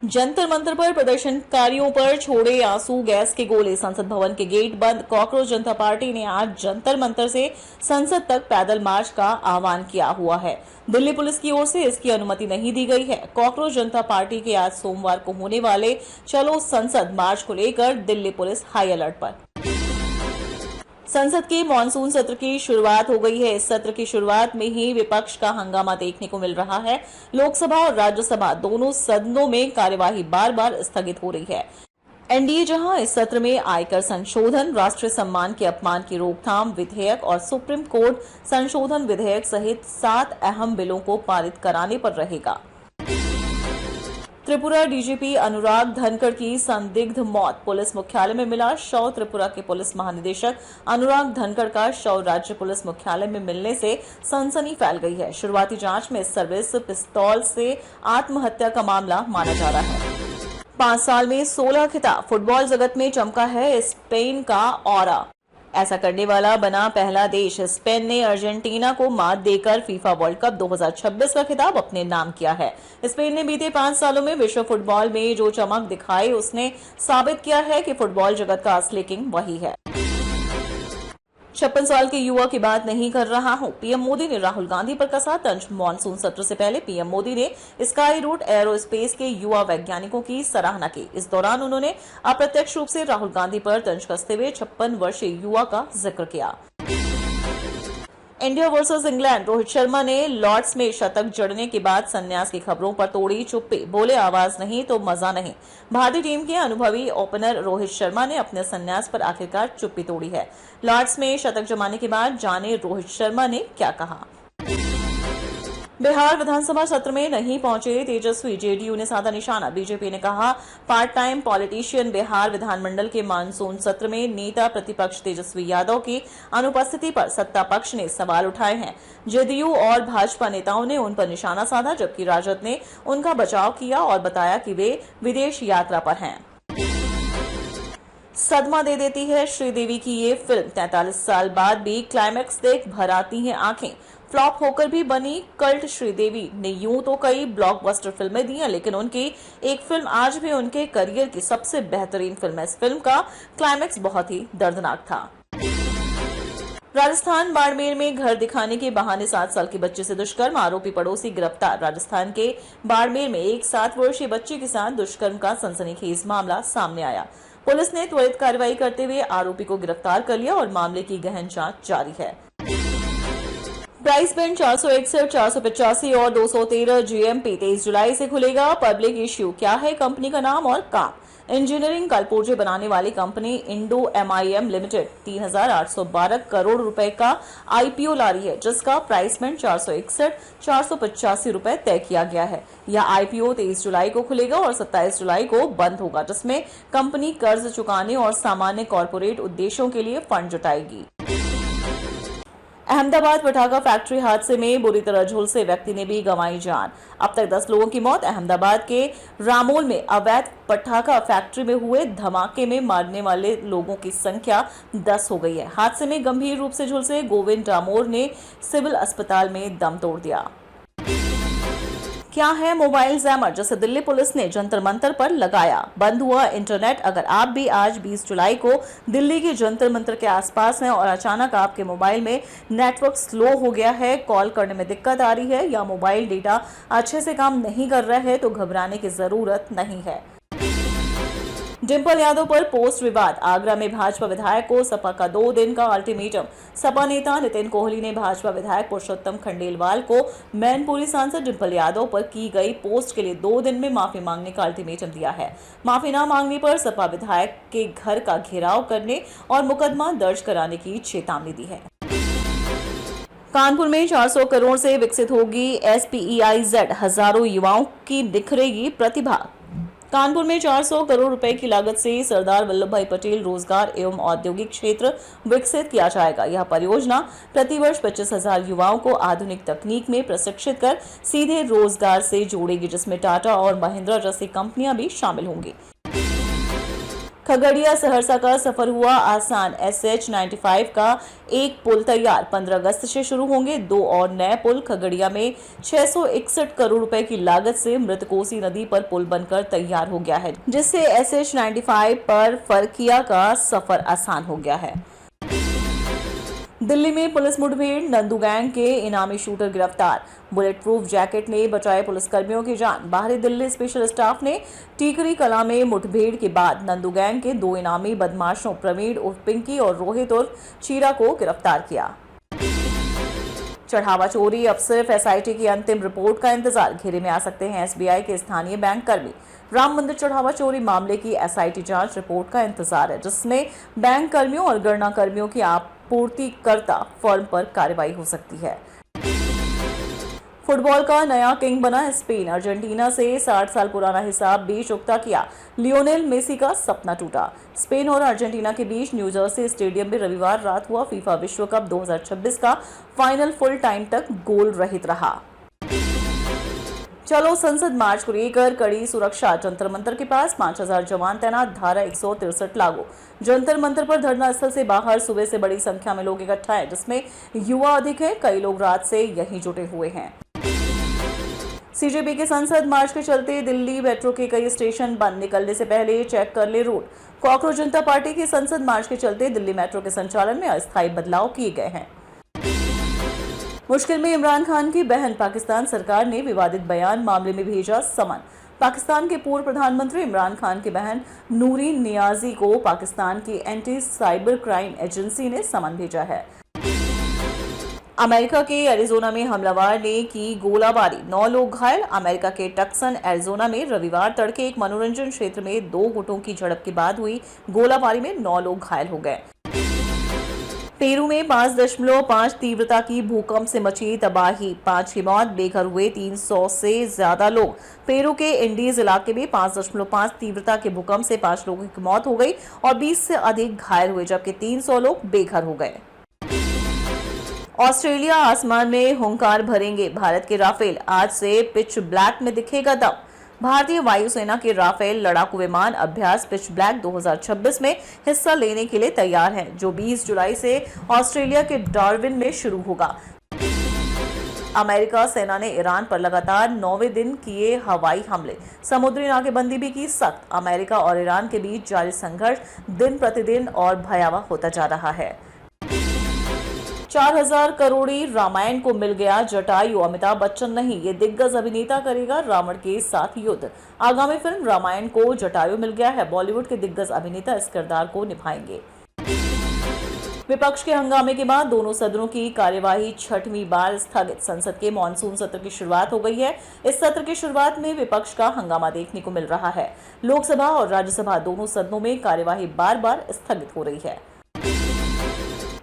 जंतर मंतर पर प्रदर्शनकारियों पर छोड़े आंसू गैस के गोले, संसद भवन के गेट बंद। कॉकरोच जनता पार्टी ने आज जंतर मंतर से संसद तक पैदल मार्च का आह्वान किया हुआ है। दिल्ली पुलिस की ओर से इसकी अनुमति नहीं दी गई है। कॉकरोच जनता पार्टी के आज सोमवार को होने वाले चलो संसद मार्च को लेकर दिल्ली पुलिस हाई अलर्ट पर। संसद के मानसून सत्र की शुरुआत हो गई है। इस सत्र की शुरुआत में ही विपक्ष का हंगामा देखने को मिल रहा है। लोकसभा और राज्यसभा दोनों सदनों में कार्यवाही बार बार स्थगित हो रही है। एनडीए जहां इस सत्र में आयकर संशोधन, राष्ट्रीय सम्मान के अपमान की रोकथाम विधेयक और सुप्रीम कोर्ट संशोधन विधेयक सहित 7 अहम बिलों को पारित कराने पर रहेगा। त्रिपुरा डीजीपी अनुराग धनखड़ की संदिग्ध मौत, पुलिस मुख्यालय में मिला शव। त्रिपुरा के पुलिस महानिदेशक अनुराग धनखड़ का शव राज्य पुलिस मुख्यालय में मिलने से सनसनी फैल गई है। शुरुआती जांच में सर्विस पिस्तौल से आत्महत्या का मामला माना जा रहा है। 5 साल में 16 खिताब, फुटबॉल जगत में चमका है स्पेन का ऑरा। ऐसा करने वाला बना पहला देश। स्पेन ने अर्जेंटीना को मात देकर फीफा वर्ल्ड कप 2026 का खिताब अपने नाम किया है। स्पेन ने बीते 5 सालों में विश्व फुटबॉल में जो चमक दिखाई, उसने साबित किया है कि फुटबॉल जगत का असली किंग वही है। 56 साल के युवा की बात नहीं कर रहा हूं। पीएम मोदी ने राहुल गांधी पर कसा तंज। मानसून सत्र से पहले पीएम मोदी ने स्काई रूट एरोस्पेस के युवा वैज्ञानिकों की सराहना की। इस दौरान उन्होंने अप्रत्यक्ष रूप से राहुल गांधी पर तंज कसते हुए 56 वर्षीय युवा का जिक्र किया। India versus England, Rohit Sharma ने लॉर्ड्स में शतक जड़ने के बाद संन्यास की खबरों पर तोड़ी चुप्पी। बोले, आवाज नहीं तो मजा नहीं। भारतीय टीम के अनुभवी ओपनर रोहित शर्मा ने अपने संन्यास पर आखिरकार चुप्पी तोड़ी है। लॉर्ड्स में शतक जमाने के बाद जाने रोहित शर्मा ने क्या कहा। बिहार विधानसभा सत्र में नहीं पहुंचे तेजस्वी, जेडीयू ने साधा निशाना। बीजेपी ने कहा, पार्ट टाइम पॉलिटिशियन। बिहार विधानमंडल के मानसून सत्र में नेता प्रतिपक्ष तेजस्वी यादव की अनुपस्थिति पर सत्ता पक्ष ने सवाल उठाए हैं। जेडीयू और भाजपा नेताओं ने उन पर निशाना साधा, जबकि राजद ने उनका बचाव किया और बताया कि वे विदेश यात्रा पर हैं। सदमा दे देती है श्रीदेवी की ये फिल्म। 43 साल बाद भी क्लाइमैक्स देख भर आती हैं आंखें। फ्लॉप होकर भी बनी कल्ट श्रीदेवी ने यूं तो कई ब्लॉकबस्टर फिल्में दी हैं, लेकिन उनकी एक फिल्म आज भी उनके करियर की सबसे बेहतरीन फिल्म है। इस फिल्म का क्लाइमैक्स बहुत ही दर्दनाक था। राजस्थान बाड़मेर में घर दिखाने के बहाने 7 साल की बच्चे से दुष्कर्म, आरोपी पड़ोसी गिरफ्तार। राजस्थान के बाड़मेर में एक 7 वर्षीय बच्चे के साथ दुष्कर्म का सनसनीखेज मामला सामने आया। पुलिस ने त्वरित कार्रवाई करते हुए आरोपी को गिरफ्तार कर लिया और मामले की गहन जांच जारी है। प्राइस बैंड 461, 485 और 213 जीएमपी 23 जुलाई से खुलेगा। पब्लिक इश्यू, क्या है कंपनी का नाम और काम। इंजीनियरिंग कलपुर्जे बनाने वाली company Indo MIM limited 3,812 crore रुपए का आईपीओ ला रही है, जिसका प्राइस बैंड 461, 485 रुपए तय किया गया है। यह आईपीओ 23 जुलाई को खुलेगा और 27 जुलाई को बंद होगा, जिसमें कंपनी कर्ज चुकाने और सामान्य कॉर्पोरेट उद्देश्यों के लिए फंड जुटाएगी। अहमदाबाद पटाखा फैक्ट्री हादसे में बुरी तरह झुलसे व्यक्ति ने भी गंवाई जान। अब तक 10 लोगों की मौत। अहमदाबाद के रामोल में अवैध पटाखा फैक्ट्री में हुए धमाके में मरने वाले लोगों की संख्या 10 हो गई है। हादसे में गंभीर रूप से झुलसे गोविंद डामोर ने सिविल अस्पताल में दम तोड़ दिया। क्या है मोबाइल जैमर, जिसे दिल्ली पुलिस ने जंतर मंतर पर लगाया। बंद हुआ इंटरनेट। अगर आप भी आज 20 जुलाई को दिल्ली के जंतर मंतर के आसपास हैं और अचानक आपके मोबाइल में नेटवर्क स्लो हो गया है, कॉल करने में दिक्कत आ रही है या मोबाइल डेटा अच्छे से काम नहीं कर रहा है, तो घबराने की जरूरत नहीं है। डिंपल यादव पर पोस्ट विवाद। आगरा में भाजपा विधायक को सपा का 2 दिन का अल्टीमेटम। सपा नेता नितिन कोहली ने भाजपा विधायक पुरुषोत्तम खंडेलवाल को मैनपुरी सांसद डिंपल यादव पर की गई पोस्ट के लिए 2 दिन में माफी मांगने का अल्टीमेटम दिया है। माफी न मांगने पर सपा विधायक के घर का घेराव करने और मुकदमा दर्ज कराने की चेतावनी दी है। कानपुर में 400 करोड़ से विकसित होगी SPEIZ, हजारों युवाओं की निखरेगी प्रतिभा। कानपुर में 400 करोड़ रुपए की लागत से सरदार वल्लभ भाई पटेल रोजगार एवं औद्योगिक क्षेत्र विकसित किया जाएगा। यह परियोजना प्रतिवर्ष 25,000 युवाओं को आधुनिक तकनीक में प्रशिक्षित कर सीधे रोजगार से जोड़ेगी, जिसमें टाटा और महिंद्रा जैसी कंपनियां भी शामिल होंगी। खगड़िया सहरसा का सफर हुआ आसान, SH-95 का एक पुल तैयार, 15 अगस्त से शुरू होंगे 2 और नए पुल। खगड़िया में 661 करोड़ रुपए की लागत से मृतकोसी नदी पर पुल बनकर तैयार हो गया है, जिससे SH-95 पर फरकिया का सफर आसान हो गया है। दिल्ली में पुलिस मुठभेड़, नंदू गैंग के इनामी शूटर गिरफ्तार, बुलेट प्रूफ जैकेट ने बचाए पुलिसकर्मियों की जान। बाहरी दिल्ली स्पेशल स्टाफ ने टीकरी कला में मुठभेड़ के बाद नंदू गैंग के 2 इनामी बदमाशों प्रवीण उर्फ पिंकी और रोहित उर्फ चीरा को गिरफ्तार किया। चढ़ावा चोरी, अब सिर्फ SIT की अंतिम रिपोर्ट का इंतजार, घेरे में आ सकते हैं SBI के स्थानीय बैंक कर्मी। राम मंदिर चढ़ावा चोरी मामले की SIT जांच रिपोर्ट का इंतजार है, जिसमें बैंक कर्मियों और गणना कर्मियों की आपूर्तिकर्ता फर्म पर कार्रवाई हो सकती है। फुटबॉल का नया किंग बना स्पेन, अर्जेंटीना से 60 साल पुराना हिसाब बीच चुकता किया, लियोनेल मेसी का सपना टूटा। स्पेन और अर्जेंटीना के बीच न्यू जर्सी स्टेडियम में रविवार रात हुआ फीफा विश्व कप 2026 का फाइनल फुल टाइम तक गोल रहित रहा। चलो संसद मार्च को लेकर कड़ी सुरक्षा, जंतर मंतर के पास 5000 जवान तैनात, धारा 163 लागू। जंतर मंतर पर धरना स्थल से बाहर सुबह से बड़ी संख्या में लोग इकट्ठा हैं, जिसमें युवा अधिक है। कई लोग रात से यहीं जुटे हुए हैं। CJP के संसद मार्च के चलते दिल्ली मेट्रो के कई स्टेशन बंद, निकलने से पहले चेक कर ले रूट। कॉकरोच जनता पार्टी के संसद मार्च के चलते दिल्ली मेट्रो के संचालन में अस्थायी बदलाव किए गए हैं। मुश्किल में इमरान खान की बहन, पाकिस्तान सरकार ने विवादित बयान मामले में भेजा समन। पाकिस्तान के पूर्व प्रधानमंत्री इमरान खान की बहन नूरीन नियाजी को पाकिस्तान की एंटी साइबर क्राइम एजेंसी ने समन भेजा है। अमेरिका के एरिजोना में हमलावर ने की गोलाबारी, 9 लोग घायल। अमेरिका के टक्सन एरिजोना में रविवार तड़के एक मनोरंजन क्षेत्र में 2 गुटों की झड़प के बाद हुई गोलाबारी में 9 लोग घायल हो गए। पेरू में 5.5 तीव्रता की भूकंप से मची तबाही, 5 की मौत, बेघर हुए 300 से ज्यादा लोग। पेरू के इंडीज इलाके में 5.5 तीव्रता के भूकंप से 5 लोगों की मौत हो गई और 20 से अधिक घायल हुए, जबकि 300 लोग बेघर हो गए। ऑस्ट्रेलिया आसमान में हुंकार भरेंगे, भारत के राफेल, आज से पिच ब्लैक में दिखेगा दम। भारतीय वायुसेना के राफेल लड़ाकू विमान अभ्यास पिच ब्लैक 2026 में हिस्सा लेने के लिए तैयार हैं, जो 20 जुलाई से ऑस्ट्रेलिया के डार्विन में शुरू होगा। अमेरिका सेना ने ईरान पर लगातार 9वें दिन किए हवाई हमले, समुद्री नाकेबंदी भी की सख्त। अमेरिका और ईरान के बीच जारी संघर्ष दिन प्रतिदिन और भयावह होता जा रहा है। 4000 करोड़ी रामायण को मिल गया जटायु, अमिताभ बच्चन नहीं, ये दिग्गज अभिनेता करेगा रावण के साथ युद्ध। आगामी फिल्म रामायण को जटायु मिल गया है, बॉलीवुड के दिग्गज अभिनेता इस किरदार को निभाएंगे। विपक्ष के हंगामे के बाद दोनों सदनों की कार्यवाही 6वीं बार स्थगित, संसद के मॉनसून सत्र की शुरुआत हो गई है। इस सत्र की शुरुआत में विपक्ष का हंगामा देखने को मिल रहा है। लोकसभा और राज्यसभा दोनों सदनों में कार्यवाही बार बार स्थगित हो रही है।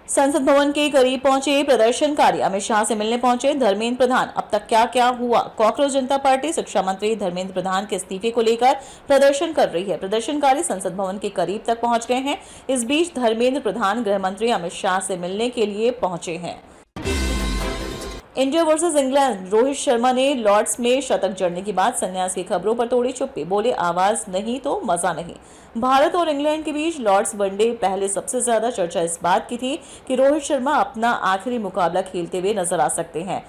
संसद भवन के करीब पहुंचे प्रदर्शनकारी, अमित शाह से मिलने पहुंचे धर्मेंद्र प्रधान। अब तक क्या क्या हुआ? कॉकरोच जनता पार्टी शिक्षा मंत्री धर्मेंद्र प्रधान के इस्तीफे को लेकर प्रदर्शन कर रही है। प्रदर्शनकारी संसद भवन के करीब तक पहुंच गए हैं। इस बीच धर्मेंद्र प्रधान गृह मंत्री अमित शाह से मिलने के लिए पहुंचे हैं। India versus England, Rohit Sharma ने लॉर्ड्स में शतक जड़ने के बाद संन्यास की खबरों पर तोड़ी चुप्पी, बोले आवाज नहीं तो मजा नहीं। भारत और इंग्लैंड के बीच लॉर्ड्स वनडे पहले सबसे ज्यादा चर्चा इस बात की थी कि रोहित शर्मा अपना आखिरी मुकाबला खेलते हुए नजर आ सकते हैं।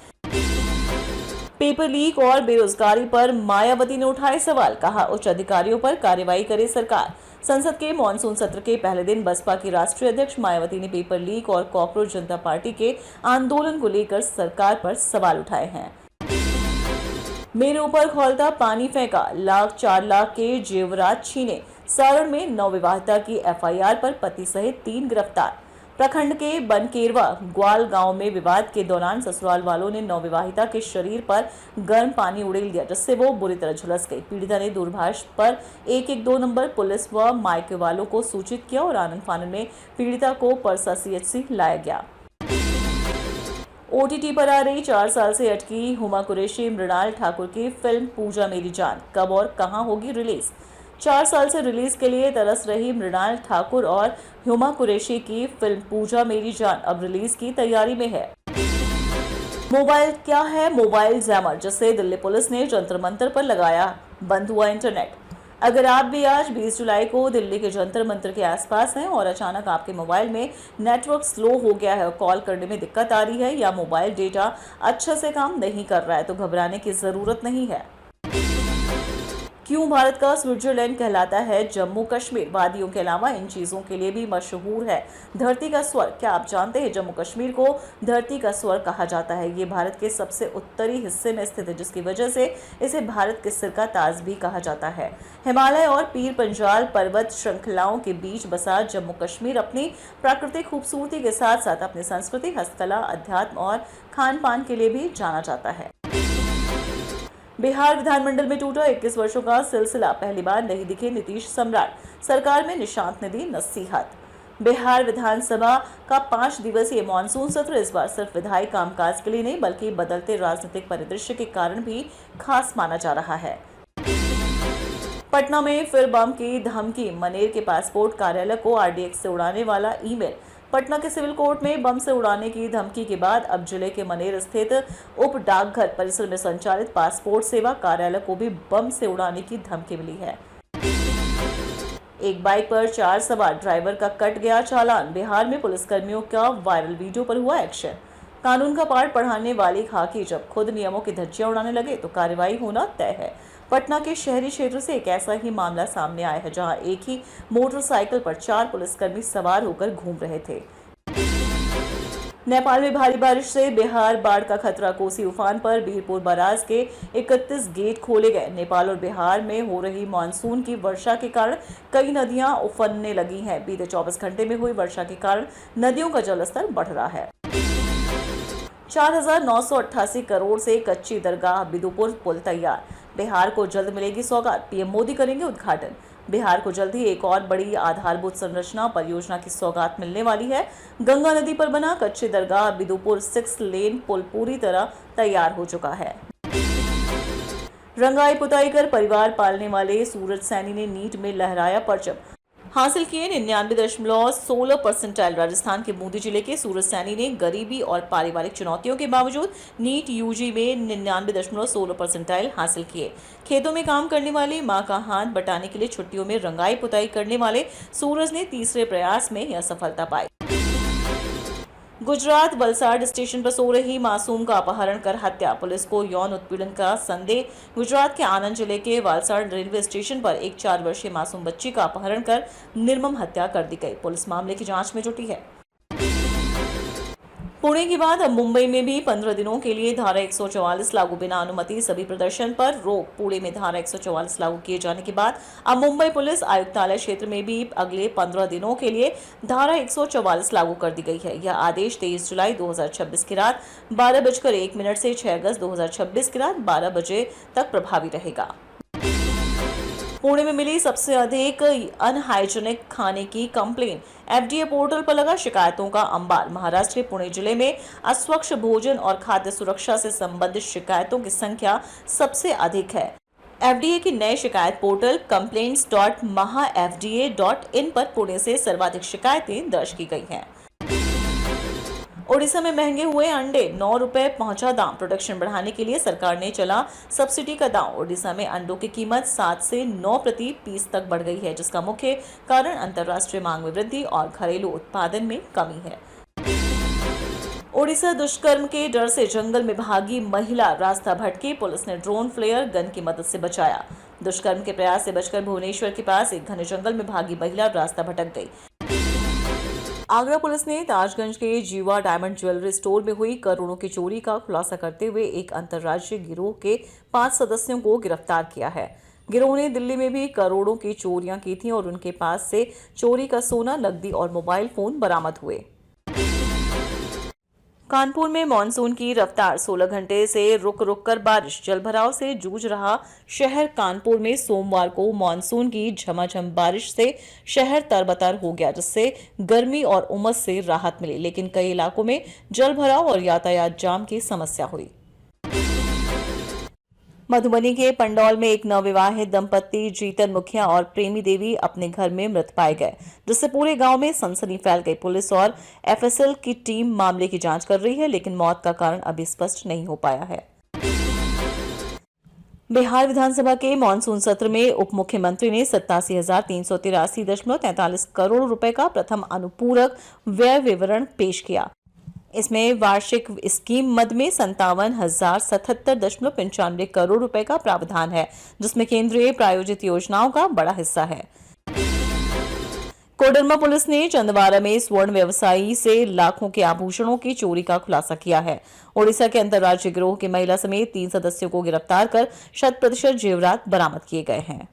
पेपर लीक और बेरोजगारी पर मायावती ने उठाए सवाल, कहा उच्च अधिकारियों पर कार्रवाई करे सरकार। संसद के मॉनसून सत्र के पहले दिन बसपा की राष्ट्रीय अध्यक्ष मायावती ने पेपर लीक और कॉकरोच जनता पार्टी के आंदोलन को लेकर सरकार पर सवाल उठाए हैं। मेरे ऊपर खौलता पानी फेंका, 4 लाख के जेवरात छीने। सारण में नवविवाहिता की FIR पर पति सहित 3 गिरफ्तार। प्रखंड के बनकेरवा ग्वाल गांव में विवाद के दौरान ससुराल वालों ने नवविवाहिता के शरीर पर गर्म पानी उड़ेल दिया, जिससे वो बुरी तरह झुलस गई। पीड़िता ने दूरभाष पर 112 नंबर पुलिस व मायके वालों को सूचित किया और आनंद फानन में पीड़िता को परसा CHC लाया गया। OTT पर आ रही 4 साल से अटकी हुमा कुरैशी मृणाल ठाकुर की फिल्म पूजा मेरी जान कब और कहां होगी रिलीज? 4 साल से रिलीज के लिए तरस रही मृणाल ठाकुर और हुमा कुरैशी की फिल्म पूजा मेरी जान अब रिलीज की तैयारी में है। मोबाइल क्या है? मोबाइल जैमर, जिससे दिल्ली पुलिस ने जंतर मंतर पर लगाया, बंद हुआ इंटरनेट। अगर आप भी आज 20 जुलाई को दिल्ली के जंतर मंतर के आसपास हैं और अचानक आपके मोबाइल में नेटवर्क स्लो हो गया है और कॉल करने में दिक्कत आ रही है या मोबाइल डेटा अच्छे से काम नहीं कर रहा है, तो घबराने की जरूरत नहीं है। क्यों भारत का स्विट्जरलैंड कहलाता है जम्मू कश्मीर? वादियों के अलावा इन चीज़ों के लिए भी मशहूर है। धरती का स्वर, क्या आप जानते हैं जम्मू कश्मीर को धरती का स्वर कहा जाता है? ये भारत के सबसे उत्तरी हिस्से में स्थित है, जिसकी वजह से इसे भारत के सिर का ताज भी कहा जाता है। हिमालय और पीर पंजाल पर्वत श्रृंखलाओं के बीच बसा जम्मू कश्मीर अपनी प्राकृतिक खूबसूरती के साथ साथ अपनी संस्कृति, हस्तकला, अध्यात्म और खान पान के लिए भी जाना जाता है। बिहार विधानमंडल में टूटा 21 वर्षों का सिलसिला, पहली बार नहीं दिखे नीतीश सम्राट, सरकार में निशांत ने दी नसीहत। बिहार विधानसभा का 5 दिवसीय मानसून सत्र इस बार सिर्फ विधायी कामकाज के लिए नहीं बल्कि बदलते राजनीतिक परिदृश्य के कारण भी खास माना जा रहा है। पटना में फिर बम की धमकी, मनेर के पासपोर्ट कार्यालय को आरडीएक्स से उड़ाने वाला ईमेल। पटना के सिविल कोर्ट में बम से उड़ाने की धमकी के बाद अब जिले के मनेर स्थित उप डाकघर परिसर में संचालित पासपोर्ट सेवा कार्यालय को भी बम से उड़ाने की धमकी मिली है। एक बाइक पर 4 सवार ड्राइवर का कट गया चालान। बिहार में पुलिसकर्मियों का वायरल वीडियो पर हुआ एक्शन। कानून का पाठ पढ़ाने वाली खाकी जब खुद नियमों की धज्जियां उड़ाने लगे तो कार्रवाई होना तय है। पटना के शहरी क्षेत्र से एक ऐसा ही मामला सामने आया है, जहां एक ही मोटरसाइकिल पर 4 पुलिसकर्मी सवार होकर घूम रहे थे। नेपाल में भारी बारिश से बिहार बाढ़ का खतरा, कोसी उफान पर बीरपुर बराज के 31 गेट खोले गए। नेपाल और बिहार में हो रही मानसून की वर्षा के कारण कई नदियां उफनने लगी हैं। बीते 24 घंटे में हुई वर्षा के कारण नदियों का जलस्तर बढ़ रहा है। 4,988 करोड़ से कच्ची दरगाह बिदुपुर पुल तैयार, बिहार को जल्द मिलेगी सौगात, पीएम मोदी करेंगे उद्घाटन। बिहार को जल्द ही एक और बड़ी आधारभूत संरचना परियोजना की सौगात मिलने वाली है। गंगा नदी पर बना कच्ची दरगाह बिदुपुर 6 लेन पुल पूरी तरह तैयार हो चुका है। रंगाई पुताई कर परिवार पालने वाले सूरज सैनी ने नीट में लहराया परचम, हासिल किए 99.16%। राजस्थान के बूंदी जिले के सूरज सैनी ने गरीबी और पारिवारिक चुनौतियों के बावजूद नीट यूजी में 99.16% हासिल किए। खेतों में काम करने वाली मां का हाथ बटाने के लिए छुट्टियों में रंगाई पुताई करने वाले सूरज ने तीसरे प्रयास में यह सफलता पाई। गुजरात वलसाड स्टेशन पर सो रही मासूम का अपहरण कर हत्या, पुलिस को यौन उत्पीड़न का संदेह। गुजरात के आनंद जिले के वलसाड रेलवे स्टेशन पर एक 4 वर्षीय मासूम बच्ची का अपहरण कर निर्मम हत्या कर दी गई। पुलिस मामले की जांच में जुटी है। पुणे के बाद अब मुंबई में भी 15 दिनों के लिए धारा 144 लागू, बिना अनुमति सभी प्रदर्शन पर रोक। पुणे में धारा 144 लागू किए जाने के बाद अब मुंबई पुलिस आयुक्तालय क्षेत्र में भी अगले 15 दिनों के लिए धारा 144 लागू कर दी गई है। यह आदेश 23 जुलाई 2026 की रात 12:01 से 6 अगस्त 2026 की रात 12 बजे तक प्रभावी रहेगा। पुणे में मिली सबसे अधिक अनहाइजीनिक खाने की कंप्लेन, एफडीए पोर्टल पर लगा शिकायतों का अंबार। महाराष्ट्र के पुणे जिले में अस्वच्छ भोजन और खाद्य सुरक्षा से संबंधित शिकायतों की संख्या सबसे अधिक है। एफडीए की नए शिकायत पोर्टल complaints.mahafda.in पर पुणे से सर्वाधिक शिकायतें दर्ज की गई हैं। ओडिशा में महंगे हुए अंडे, 9 रुपए पहुंचा दाम। प्रोडक्शन बढ़ाने के लिए सरकार ने चला सब्सिडी का दांव। ओडिशा में अंडों की कीमत 7 से 9 प्रति पीस तक बढ़ गई है, जिसका मुख्य कारण अंतर्राष्ट्रीय मांग में वृद्धि और घरेलू उत्पादन में कमी है। ओडिशा दुष्कर्म के डर से जंगल में भागी महिला, रास्ता भटकी, पुलिस ने ड्रोन फ्लेयर गन की मदद से बचाया। दुष्कर्म के प्रयास से बचकर भुवनेश्वर के पास एक घने जंगल में भागी महिला रास्ता भटक गई। आगरा पुलिस ने ताजगंज के जीवा डायमंड ज्वेलरी स्टोर में हुई करोड़ों की चोरी का खुलासा करते हुए एक अंतर्राज्यीय गिरोह के 5 सदस्यों को गिरफ्तार किया है। गिरोह ने दिल्ली में भी करोड़ों की चोरियां की थीं और उनके पास से चोरी का सोना, नकदी और मोबाइल फोन बरामद हुए। कानपुर में मानसून की रफ्तार, 16 घंटे से रुक रुक कर बारिश, जलभराव से जूझ रहा शहर। कानपुर में सोमवार को मानसून की झमाझम बारिश से शहर तरबतर हो गया, जिससे गर्मी और उमस से राहत मिली, लेकिन कई इलाकों में जलभराव और यातायात जाम की समस्या हुई। मधुबनी के पंडौल में एक नवविवाहित दंपत्ति जीतन मुखिया और प्रेमी देवी अपने घर में मृत पाए गए, जिससे पूरे गांव में सनसनी फैल गई। पुलिस और एफएसएल की टीम मामले की जांच कर रही है, लेकिन मौत का कारण अभी स्पष्ट नहीं हो पाया है। बिहार विधानसभा के मानसून सत्र में उप मुख्यमंत्री ने 87,383.43 करोड़ रुपए का प्रथम अनुपूरक व्यय विवरण पेश किया। इसमें वार्षिक स्कीम मद में 57,077.95 करोड़ रुपए का प्रावधान है, जिसमें केंद्रीय प्रायोजित योजनाओं का बड़ा हिस्सा है। कोडरमा पुलिस ने चंदवारा में स्वर्ण व्यवसायी से लाखों के आभूषणों की चोरी का खुलासा किया है। ओडिशा के अंतर्राज्यीय गिरोह की महिला समेत 3 सदस्यों को गिरफ्तार कर 100% जेवरात बरामद किए गए हैं।